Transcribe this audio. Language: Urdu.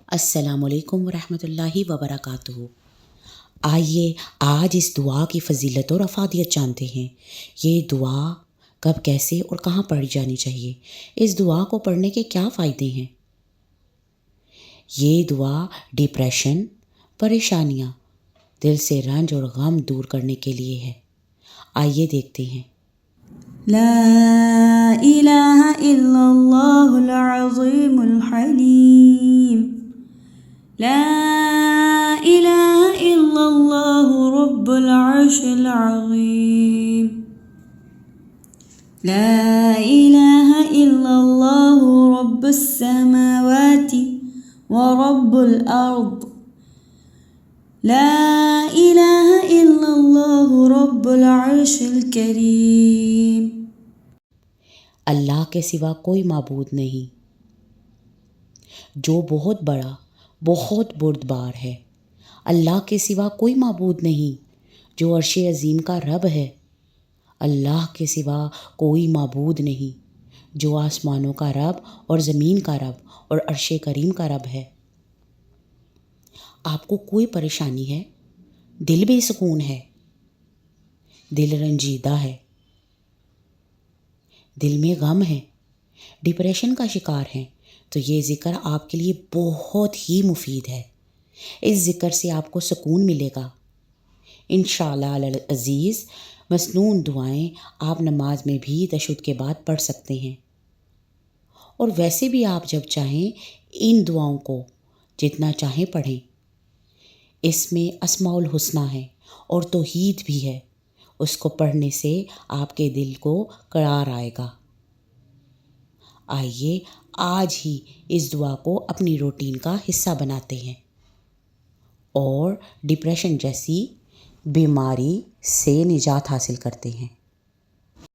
السلام علیکم ورحمۃ اللہ وبرکاتہ۔ آئیے آج اس دعا کی فضیلت اور افادیت جانتے ہیں۔ یہ دعا کب، کیسے اور کہاں پڑھی جانی چاہیے؟ اس دعا کو پڑھنے کے کیا فائدے ہیں؟ یہ دعا ڈپریشن، پریشانیاں، دل سے رنج اور غم دور کرنے کے لیے ہے۔ آئیے دیکھتے ہیں۔ لا الہ الا اللہ العظیم الحلیم، لا الہ الا اللہ رب العرش العظیم، لا الہ الا اللہ رب السماوات ورب الارض، لا الہ الا اللہ رب العرش الکریم۔ اللہ کے سوا کوئی معبود نہیں جو بہت بڑا، بہت بردبار ہے۔ اللہ کے سوا کوئی معبود نہیں جو عرش عظیم کا رب ہے۔ اللہ کے سوا کوئی معبود نہیں جو آسمانوں کا رب اور زمین کا رب اور عرش کریم کا رب ہے۔ آپ کو کوئی پریشانی ہے؟ دل بے سکون ہے؟ دل رنجیدہ ہے؟ دل میں غم ہے؟ ڈپریشن کا شکار ہیں؟ تو یہ ذکر آپ کے لیے بہت ہی مفید ہے۔ اس ذکر سے آپ کو سکون ملے گا انشاءاللہ العزیز۔ مسنون دعائیں آپ نماز میں بھی تشہد کے بعد پڑھ سکتے ہیں، اور ویسے بھی آپ جب چاہیں ان دعاؤں کو جتنا چاہیں پڑھیں۔ اس میں اسماء الحسنی ہے اور توحید بھی ہے۔ اس کو پڑھنے سے آپ کے دل کو قرار آئے گا۔ آئیے آج ہی اس دعا کو اپنی روٹین کا حصہ بناتے ہیں اور ڈپریشن جیسی بیماری سے نجات حاصل کرتے ہیں۔